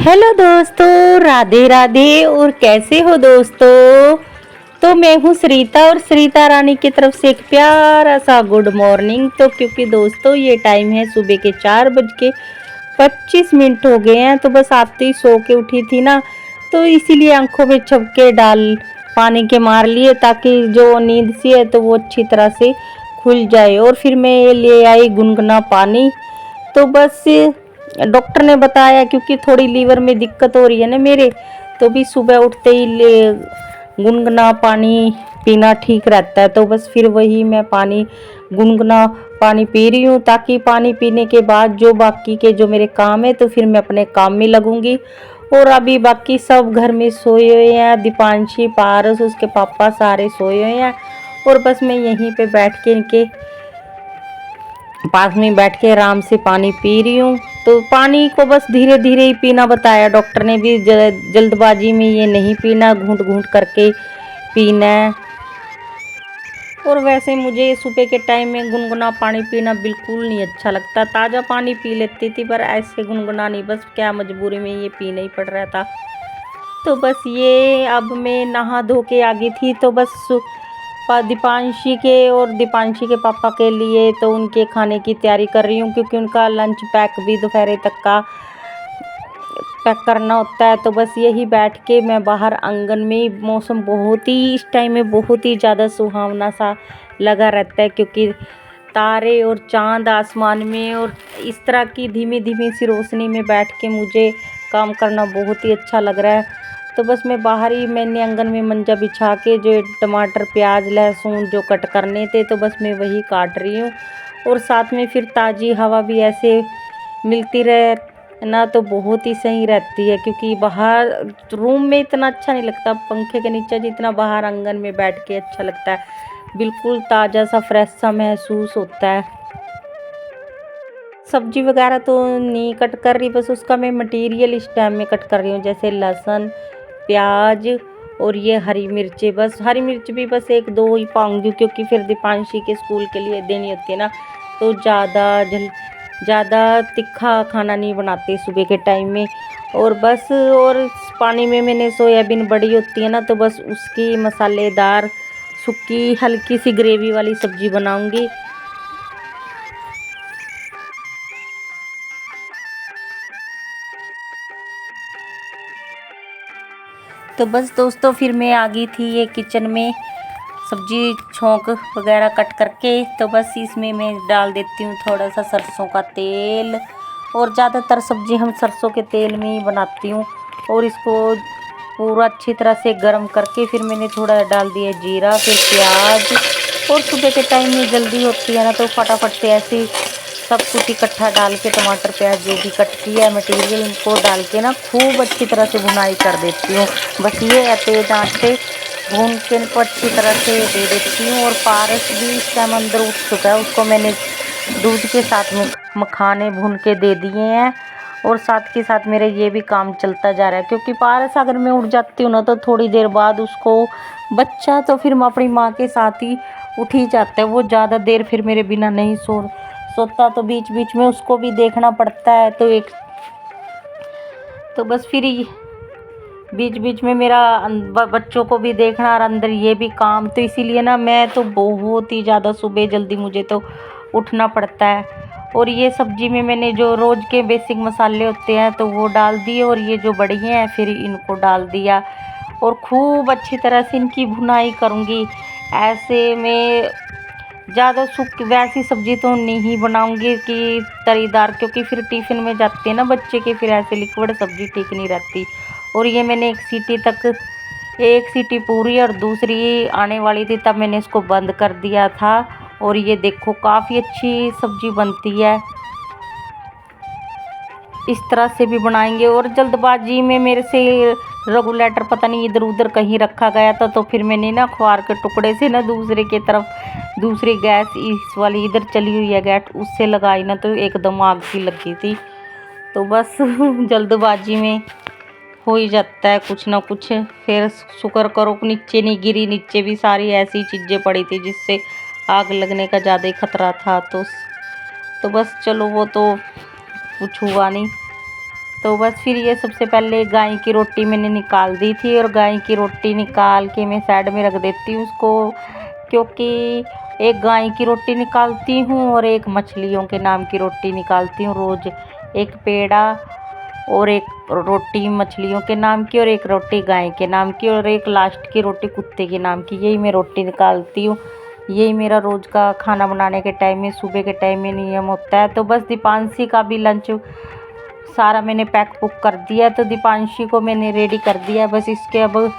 Hello दोस्तों, राधे राधे। और कैसे हो दोस्तों? तो मैं हूँ सरिता और सरिता रानी की तरफ से एक प्यारा सा गुड मॉर्निंग। तो क्योंकि दोस्तों ये टाइम है सुबह के 4:25 हो गए हैं। तो बस आते ही सो के उठी थी ना, तो इसीलिए आंखों में झपके डाल पानी के मार लिए ताकि जो नींद सी है तो वो अच्छी तरह से खुल जाए। और फिर मैं ये ले आई गुनगुना पानी। तो बस डॉक्टर ने बताया क्योंकि थोड़ी लीवर में दिक्कत हो रही है ना मेरे, तो भी सुबह उठते ही ले गुनगुना पानी पीना ठीक रहता है। तो बस फिर वही मैं पानी गुनगुना पानी पी रही हूँ ताकि पानी पीने के बाद जो बाकी के जो मेरे काम है तो फिर मैं अपने काम में लगूंगी। और अभी बाकी सब घर में सोए हुए हैं, दीपांशी, पारस, उसके पापा सारे सोए हुए हैं। और बस मैं यहीं पे बैठ के इनके पास में बैठ के आराम से पानी पी रही हूँ। तो पानी को बस धीरे धीरे ही पीना बताया डॉक्टर ने भी, जल्दबाजी में ये नहीं पीना, घूंट घूंट करके पीना है। और वैसे मुझे सुबह के टाइम में गुनगुना पानी पीना बिल्कुल नहीं अच्छा लगता। ताज़ा पानी पी लेती थी पर ऐसे गुनगुना नहीं, बस क्या मजबूरी में ये पीना ही पड़ रहा था। तो बस ये अब मैं नहा धो के आ गई थी। तो बस दीपांशी के और दीपांशी के पापा के लिए तो उनके खाने की तैयारी कर रही हूँ क्योंकि उनका लंच पैक भी दोपहर तक का पैक करना होता है। तो बस यही बैठ के मैं बाहर आंगन में, मौसम बहुत ही इस टाइम में बहुत ही ज़्यादा सुहावना सा लगा रहता है क्योंकि तारे और चांद आसमान में, और इस तरह की धीमी धीमी सी रोशनी में बैठ के मुझे काम करना बहुत ही अच्छा लग रहा है। तो बस मैं बाहर ही, मैंने आंगन में मंजा बिछा के जो टमाटर, प्याज, लहसुन जो कट करने थे तो बस मैं वही काट रही हूँ। और साथ में फिर ताज़ी हवा भी ऐसे मिलती रहे ना तो बहुत ही सही रहती है क्योंकि बाहर रूम में इतना अच्छा नहीं लगता पंखे के नीचे जितना बाहर आंगन में बैठ के अच्छा लगता है। बिल्कुल ताज़ा सा फ्रेश सा महसूस होता है। सब्जी वगैरह तो नहीं कट कर रही, बस उसका मैं मटेरियल इस टाइम में कट कर रही हूँ, जैसे लहसुन, प्याज और ये हरी मिर्चें। बस हरी मिर्च भी बस एक दो ही पाऊंगी क्योंकि फिर दीपांशी के स्कूल के लिए देनी होती है ना, तो ज़्यादा तीखा खाना नहीं बनाते सुबह के टाइम में। और बस, और इस पानी में मैंने सोयाबीन बड़ी होती है ना, तो बस उसकी मसालेदार सूखी हल्की सी ग्रेवी वाली सब्जी बनाऊंगी। तो बस दोस्तों फिर मैं आ गई थी ये किचन में सब्जी छोंक वगैरह कट करके। तो बस इसमें मैं डाल देती हूँ थोड़ा सा सरसों का तेल, और ज़्यादातर सब्जी हम सरसों के तेल में ही बनाती हूँ। और इसको पूरा अच्छी तरह से गर्म करके फिर मैंने थोड़ा डाल दिया जीरा, फिर प्याज। और सुबह के टाइम में जल्दी होती है ना तो फटाफट से ऐसे सब कुछ इकट्ठा डाल के, टमाटर, प्याज जो भी कट किया है मटेरियल, इनको डाल के ना खूब अच्छी तरह से भुनाई कर देती हूँ। बस ये है तेज आंच पे भून के इनको अच्छी तरह से दे देती हूँ। और पारस भी इस टाइम अंदर उठ चुका है, उसको मैंने दूध के साथ में मखाने भून के दे दिए हैं। और साथ के साथ मेरा ये भी काम चलता जा रहा है क्योंकि पारस अगर मैं उठ जाती हूँ ना तो थोड़ी देर बाद उसको बच्चा तो फिर मैं अपनी माँ के साथ ही उठ ही जाता है, वो ज़्यादा देर फिर मेरे बिना नहीं सोता। तो बीच बीच में उसको भी देखना पड़ता है। तो बस फिर बीच बीच में मेरा बच्चों को भी देखना और अंदर ये भी काम, तो इसीलिए ना मैं तो बहुत ही ज़्यादा सुबह जल्दी मुझे तो उठना पड़ता है। और ये सब्जी में मैंने जो रोज़ के बेसिक मसाले होते हैं तो वो डाल दिए, और ये जो बड़ी हैं फिर इनको डाल दिया। और खूब अच्छी तरह से इनकी भुनाई करूँगी। ऐसे में ज़्यादा सूख वैसी सब्ज़ी तो नहीं बनाऊंगी कि तरीदार, क्योंकि फिर टिफ़िन में जाते हैं ना बच्चे के, फिर ऐसे लिक्विड सब्ज़ी ठीक नहीं रहती। और ये मैंने एक सीटी पूरी और दूसरी आने वाली थी तब मैंने इसको बंद कर दिया था। और ये देखो काफ़ी अच्छी सब्ज़ी बनती है। इस तरह से भी बनाएंगे। और जल्दबाजी में मेरे से रेगुलेटर पता नहीं इधर उधर कहीं रखा गया था, तो फिर मैंने ना अखबार के टुकड़े से ना दूसरे की तरफ, दूसरी गैस इस वाली इधर चली हुई है गैस, उससे लगाई ना तो एकदम आग सी लगी थी। तो बस जल्दबाजी में हो ही जाता है कुछ ना कुछ। फिर शुक्र करो नीचे नहीं गिरी, नीचे भी सारी ऐसी चीज़ें पड़ी थी जिससे आग लगने का ज़्यादा ही खतरा था। तो बस चलो वो तो कुछ हुआ नहीं। तो बस फिर ये सबसे पहले गाय की रोटी मैंने निकाल दी थी, और गाय की रोटी निकाल के मैं साइड में रख देती हूँ उसको, क्योंकि एक गाय की रोटी निकालती हूँ और एक मछलियों के नाम की रोटी निकालती हूँ रोज़। एक पेड़ा और एक रोटी मछलियों के नाम की, और एक रोटी गाय के नाम की, और एक लास्ट की रोटी कुत्ते के नाम की। यही मैं रोटी निकालती हूँ। यही मेरा रोज़ का खाना बनाने के टाइम में, सुबह के टाइम में नियम होता है। तो बस दीपांशी का भी लंच सारा मैंने पैक पुक कर दिया, तो दीपांशी को मैंने रेडी कर दिया। बस इसके अब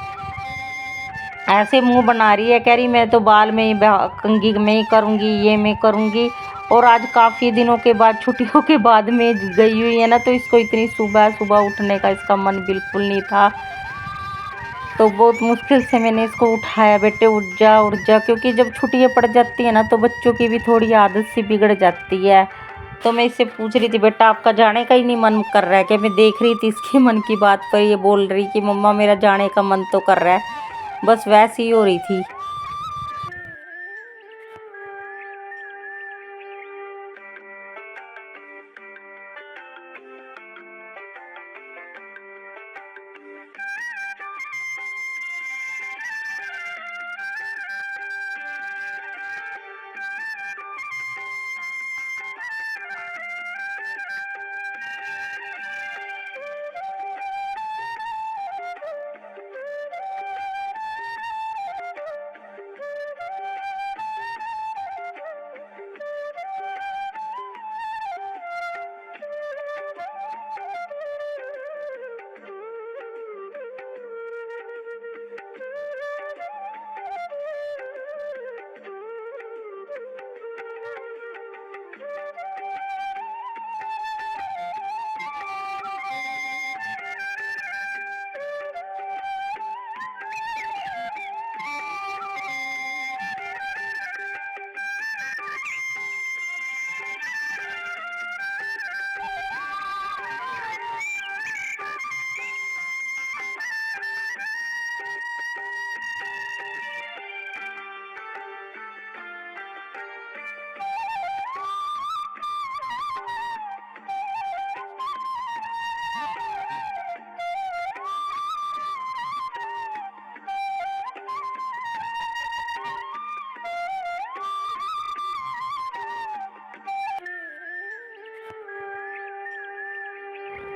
ऐसे मुंह बना रही है, कह रही मैं तो बाल में कंघी में ही करूँगी, ये मैं करूँगी। और आज काफ़ी दिनों के बाद, छुट्टियों के बाद में गई हुई है ना, तो इसको इतनी सुबह सुबह उठने का इसका मन बिल्कुल नहीं था। तो बहुत मुश्किल से मैंने इसको उठाया, बेटे उठ जा, क्योंकि जब छुट्टियाँ पड़ जाती है ना तो बच्चों की भी थोड़ी आदत सी बिगड़ जाती है। तो मैं इससे पूछ रही थी, बेटा आपका जाने का ही नहीं मन कर रहा है क्या? मैं देख रही थी इसके मन की बात पर, ये बोल रही कि मम्मा मेरा जाने का मन तो कर रहा है। बस वैसी ही हो रही थी।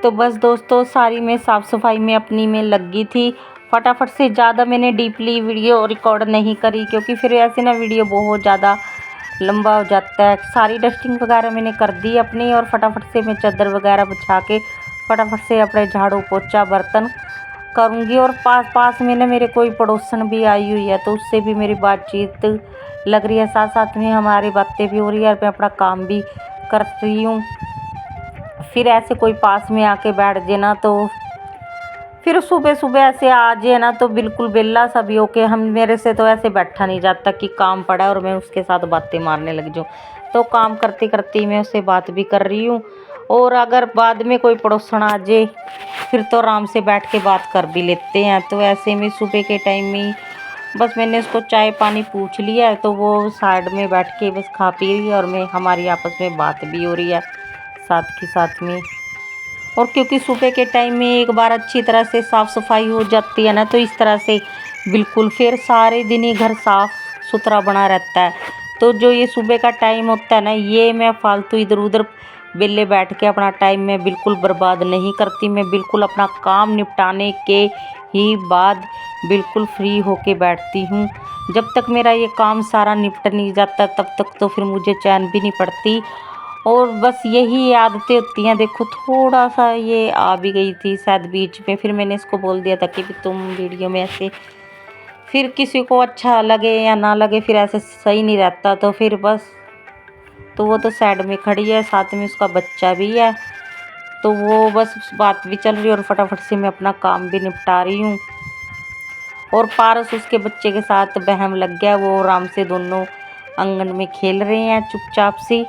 तो बस दोस्तों, सारी मैं साफ़ सफाई में अपनी में लगी थी। फटाफट से, ज़्यादा मैंने डीपली वीडियो रिकॉर्ड नहीं करी, क्योंकि फिर ऐसे ना वीडियो बहुत ज़्यादा लंबा हो जाता है। सारी डस्टिंग वगैरह मैंने कर दी अपनी, और फटाफट से मैं चादर वगैरह बिछा के फटाफट से अपने झाड़ू पोछा बर्तन करूँगी। और पास पास में ना मेरे कोई पड़ोसन भी आई हुई है, तो उससे भी मेरी बातचीत लग रही है, साथ साथ में हमारी बातें भी हो रही है, और मैं अपना काम भी कर रही हूँ। फिर ऐसे कोई पास में आके बैठ जाए ना, तो फिर सुबह सुबह ऐसे आ जाए ना, तो बिल्कुल बेला सा भी होके हम, मेरे से तो ऐसे बैठा नहीं जाता कि काम पड़ा है और मैं उसके साथ बातें मारने लग जाऊँ। तो काम करते करते मैं उससे बात भी कर रही हूँ। और अगर बाद में कोई पड़ोसन आ जाए, फिर तो आराम से बैठ के बात कर भी लेते हैं। तो ऐसे में सुबह के टाइम में बस मैंने उसको चाय पानी पूछ लिया है, तो वो साइड में बैठ के बस खा पी रही है, और मैं, हमारी आपस में बात भी हो रही है साथ के साथ में। और क्योंकि सुबह के टाइम में एक बार अच्छी तरह से साफ़ सफाई हो जाती है ना, तो इस तरह से बिल्कुल फिर सारे दिन ही घर साफ़ सुथरा बना रहता है। तो जो ये सुबह का टाइम होता है ना, ये मैं फालतू इधर उधर बेले बैठ के अपना टाइम मैं बिल्कुल बर्बाद नहीं करती। मैं बिल्कुल अपना काम निपटाने के ही बाद बिल्कुल फ्री होके बैठती हूँ। जब तक मेरा ये काम सारा निपट नहीं जाता, तब तक तो फिर मुझे चैन भी नहीं पड़ती। और बस यही आदतें होती हैं। देखो, थोड़ा सा ये आ भी गई थी शायद बीच में, फिर मैंने इसको बोल दिया था कि तुम वीडियो में ऐसे, फिर किसी को अच्छा लगे या ना लगे, फिर ऐसे सही नहीं रहता। तो फिर बस, तो वो तो साइड में खड़ी है, साथ में उसका बच्चा भी है, तो वो बस बात भी चल रही है, और फटाफट से मैं अपना काम भी निपटा रही हूँ। और पारस उसके बच्चे के साथ बहम लग गया, वो आराम से दोनों आंगन में खेल रहे हैं चुपचाप से।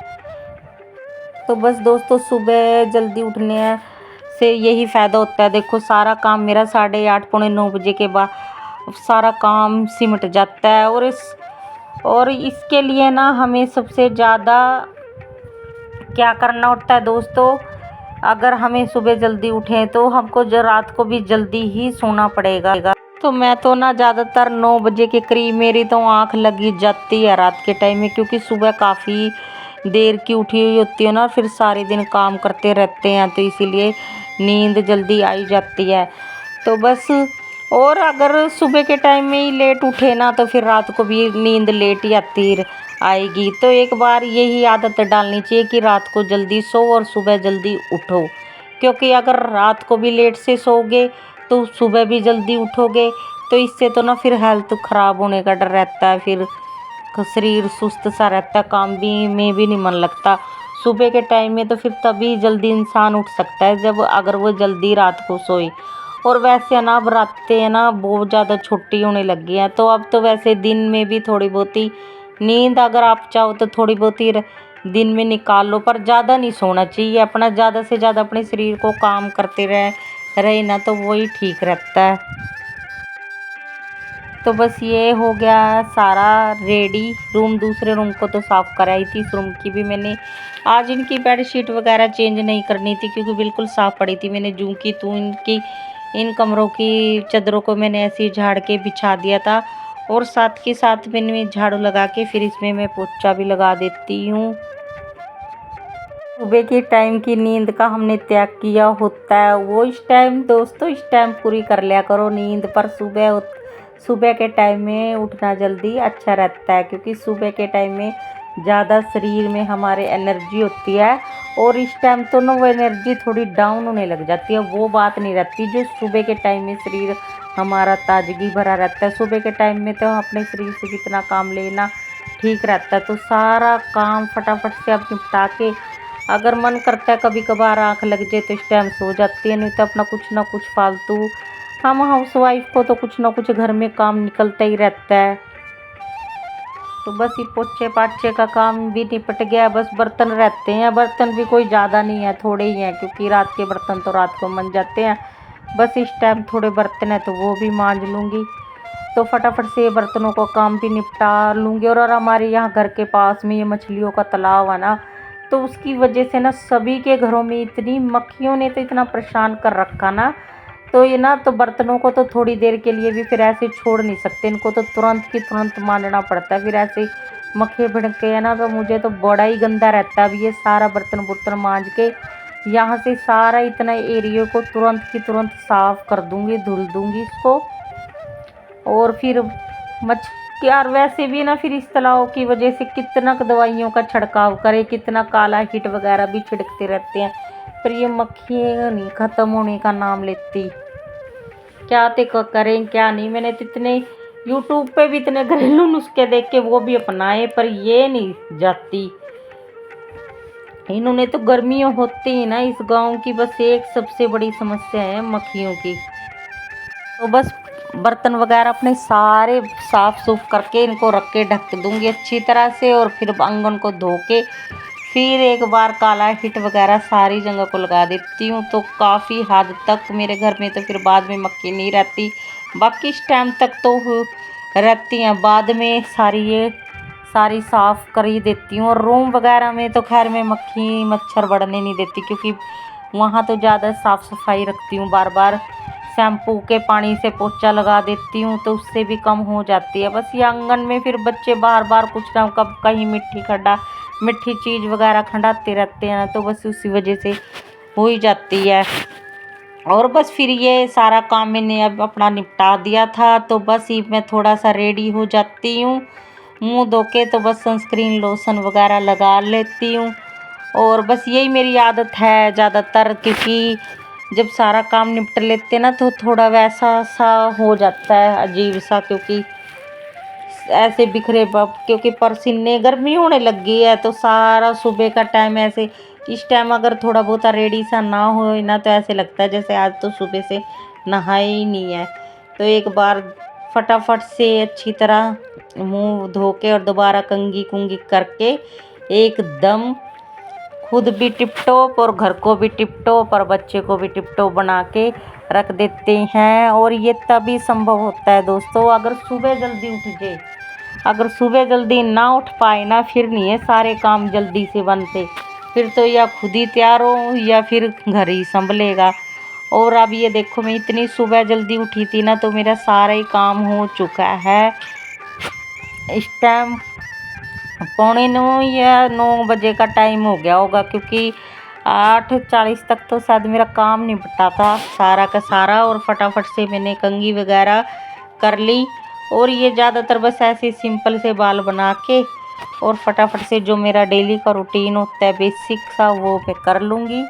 तो बस दोस्तों, सुबह जल्दी उठने से यही फ़ायदा होता है। देखो, सारा काम मेरा 8:30 पौने 9 बजे के बाद सारा काम सिमट जाता है। और इसके लिए ना हमें सबसे ज़्यादा क्या करना होता है दोस्तों, अगर हमें सुबह जल्दी उठें तो हमको जो रात को भी जल्दी ही सोना पड़ेगा। तो मैं तो ना ज़्यादातर 9 बजे के करीब मेरी तो आँख लगी जाती है रात के टाइम में, क्योंकि सुबह काफ़ी देर की उठी हुई होती है ना, और फिर सारे दिन काम करते रहते हैं तो इसीलिए नींद जल्दी आई जाती है। तो बस, और अगर सुबह के टाइम में ही लेट उठे ना तो फिर रात को भी नींद लेट ही आएगी। तो एक बार यही आदत डालनी चाहिए कि रात को जल्दी सो और सुबह जल्दी उठो, क्योंकि अगर रात को भी लेट से सोओगे तो सुबह भी जल्दी उठोगे तो इससे तो ना फिर हेल्थ ख़राब होने का डर रहता है, फिर शरीर सुस्त सा रहता है, काम भी में भी नहीं मन लगता। सुबह के टाइम में तो फिर तभी जल्दी इंसान उठ सकता है जब अगर वो जल्दी रात को सोए। और वैसे ना अब रातें ना बहुत ज़्यादा छोटी होने लग गई हैं, तो अब तो वैसे दिन में भी थोड़ी बहुत ही नींद अगर आप चाहो तो थोड़ी बहुत ही दिन में निकाल लो, पर ज़्यादा नहीं सोना चाहिए। अपना ज़्यादा से ज़्यादा अपने शरीर को काम करते रहे ना तो वही ठीक रहता है। तो बस ये हो गया सारा रेडी। रूम, दूसरे रूम को तो साफ़ कराई थी, इस रूम की भी मैंने आज इनकी बेडशीट वगैरह चेंज नहीं करनी थी क्योंकि बिल्कुल साफ़ पड़ी थी। मैंने जूं की तो इन कमरों की चादरों को मैंने ऐसे ही झाड़ के बिछा दिया था, और साथ के साथ मैंने झाड़ू लगा के फिर इसमें मैं पोछा भी लगा देती हूँ। सुबह के टाइम की नींद का हमने त्याग किया होता है, वो इस टाइम दोस्तों इस टाइम पूरी कर लिया करो नींद। पर सुबह के टाइम में उठना जल्दी अच्छा रहता है, क्योंकि सुबह के टाइम में ज़्यादा शरीर में हमारे एनर्जी होती है, और इस टाइम तो ना वो एनर्जी थोड़ी डाउन होने लग जाती है। वो बात नहीं रहती जो सुबह के टाइम में शरीर हमारा ताजगी भरा रहता है। सुबह के टाइम में तो अपने शरीर से जितना काम लेना ठीक रहता है, तो सारा काम फटाफट से आप निपटा के, अगर मन करता है कभी कभार आँख लग जाए तो इस टाइम सो जाती है, नहीं तो अपना कुछ ना कुछ फालतू, हम हाउसवाइफ को तो कुछ ना कुछ घर में काम निकलता ही रहता है। तो बस ये पोछे पाछे का काम भी निपट गया, बस बर्तन रहते हैं। बर्तन भी कोई ज़्यादा नहीं है, थोड़े ही हैं, क्योंकि रात के बर्तन तो रात को मंज जाते हैं। बस इस टाइम थोड़े बर्तन हैं तो वो भी मांज लूँगी, तो फटाफट से बर्तनों का काम भी निपटा लूँगी। और हमारे यहाँ घर के पास में ये मछलियों का तालाब है ना, तो उसकी वजह से ना सभी के घरों में इतनी मक्खियों ने तो इतना परेशान कर रखा ना, तो ये ना तो बर्तनों को तो थोड़ी देर के लिए भी फिर ऐसे छोड़ नहीं सकते, इनको तो तुरंत की तुरंत मांजना पड़ता है। फिर ऐसे मक्खी भिड़के है ना तो मुझे तो बड़ा ही गंदा रहता है। अब ये सारा बर्तन मांज के यहाँ से सारा इतना एरिया को तुरंत की तुरंत साफ़ कर दूँगी, धुल दूँगी इसको। और फिर यार वैसे भी ना फिर इस तालाब की वजह से कितना दवाइयों का छिड़काव करे, कितना काला हिट वगैरह भी छिड़कते रहते हैं, पर ये मक्खी नहीं ख़त्म होने का नाम लेती। क्या तो करें क्या नहीं। मैंने तो इतने यूट्यूब पे भी इतने घरेलू नुस्खे देख के वो भी अपनाए, पर ये नहीं जाती। इन्होंने तो गर्मियों होती ही ना इस गांव की बस एक सबसे बड़ी समस्या है मक्खियों की। तो बस बर्तन वगैरह अपने सारे साफ़ सूफ करके इनको रख के ढक दूँगी अच्छी तरह से, और फिर आंगन को धो के फिर एक बार काला हिट वगैरह सारी जगह को लगा देती हूँ। तो काफ़ी हद तक मेरे घर में तो फिर बाद में मक्खी नहीं रहती, बाकी इस टाइम तक तो रहती हैं, बाद में सारी साफ़ कर ही देती हूँ। और रूम वगैरह में तो खैर मैं मक्खी मच्छर बढ़ने नहीं देती, क्योंकि वहाँ तो ज़्यादा साफ़ सफाई रखती हूँ, बार बार शैम्पू के पानी से पोछा लगा देती हूँ तो उससे भी कम हो जाती है। बस ये आंगन में फिर बच्चे बार बार कुछ ना कब कहीं मिट्टी चीज़ वगैरह खंडाते रहते हैं, तो बस उसी वजह से हो ही जाती है। और बस फिर ये सारा काम मैंने अब अपना निपटा दिया था, तो बस ही मैं थोड़ा सा रेडी हो जाती हूँ मुंह धो के, तो बस सनस्क्रीन लोशन वगैरह लगा लेती हूँ। और बस यही मेरी आदत है ज़्यादातर, क्योंकि जब सारा काम निपट लेते ना तो थोड़ा वैसा सा हो जाता है अजीब सा, क्योंकि ऐसे बिखरे क्योंकि पसीने गर्मी होने लग गई है, तो सारा सुबह का टाइम ऐसे इस टाइम अगर थोड़ा बहुत रेडी सा ना हो ना तो ऐसे लगता है जैसे आज तो सुबह से नहाया ही नहीं है। तो एक बार फटाफट से अच्छी तरह मुंह धो के और दोबारा कंघी कुंगी करके एकदम खुद भी टिप टॉप और घर को भी टिप टॉप और बच्चे को भी टिप टॉप बना के रख देते हैं। और ये तभी संभव होता है दोस्तों अगर सुबह जल्दी उठ जाए। अगर सुबह जल्दी ना उठ पाए ना फिर नहीं है सारे काम जल्दी से बनते। फिर तो या खुद ही तैयार हो या फिर घर ही संभलेगा। और अब ये देखो, मैं इतनी सुबह जल्दी उठी थी ना, तो मेरा सारा ही काम हो चुका है। इस टाइम 8:45 या 9 बजे का टाइम हो गया होगा, क्योंकि 8:40 तक तो शायद मेरा काम निपटा था सारा का सारा। और फटाफट से मैंने कंघी वगैरह कर ली। और ये ज़्यादातर बस ऐसे सिंपल से बाल बना के और फटाफट से जो मेरा डेली का रूटीन होता है बेसिक सा, वो मैं कर लूँगी।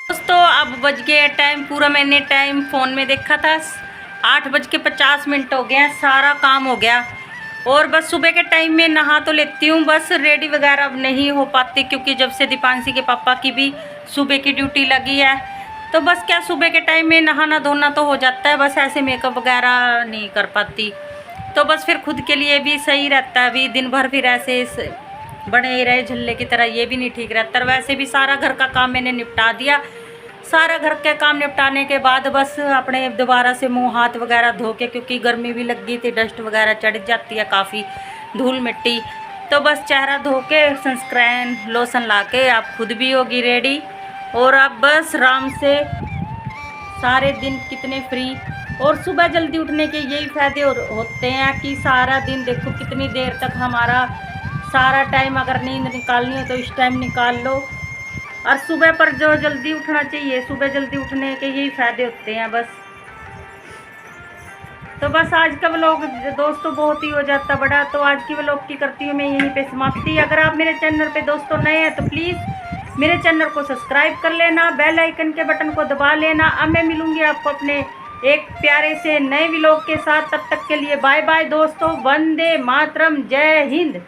दोस्तों अब बज गए टाइम, पूरा मैंने टाइम फ़ोन में देखा था, 8:50 हो गए हैं। सारा काम हो गया। और बस सुबह के टाइम में नहा तो लेती हूँ, बस रेडी वगैरह अब नहीं हो पाती, क्योंकि जब से दीपांशी के पापा की भी सुबह की ड्यूटी लगी है, तो बस क्या सुबह के टाइम में नहाना धोना तो हो जाता है, बस ऐसे मेकअप वगैरह नहीं कर पाती। तो बस फिर खुद के लिए भी सही रहता है, अभी दिन भर फिर ऐसे बने ही रहे झल्ले की तरह, ये भी नहीं ठीक रहता। और वैसे भी सारा घर का काम मैंने निपटा दिया। सारा घर के काम निपटाने के बाद बस अपने दोबारा से मुंह हाथ वगैरह धो के, क्योंकि गर्मी भी लग गई थी, डस्ट वगैरह चढ़ जाती है काफ़ी, धूल मिट्टी, तो बस चेहरा धो के सनस्क्रीन लोशन ला के आप खुद भी होगी रेडी। और अब बस आराम से सारे दिन कितने फ्री। और सुबह जल्दी उठने के यही फ़ायदे होते हैं कि सारा दिन देखो कितनी देर तक हमारा सारा टाइम, अगर नींद निकालनी हो तो इस टाइम निकाल लो। और सुबह पर जो जल्दी उठना चाहिए, सुबह जल्दी उठने के यही फ़ायदे होते हैं बस। तो बस आज का व्लॉग दोस्तों बहुत ही हो जाता बड़ा, तो आज की व्लॉग की करती हूँ मैं यहीं पे समाप्ति। अगर आप मेरे चैनल पे दोस्तों नए हैं तो प्लीज़ मेरे चैनल को सब्सक्राइब कर लेना, बेल आइकन के बटन को दबा लेना। अब मैं मिलूँगी आपको अपने एक प्यारे से नए व्लॉग के साथ। तब तक के लिए बाय बाय दोस्तों, वंदे मातरम, जय हिंद।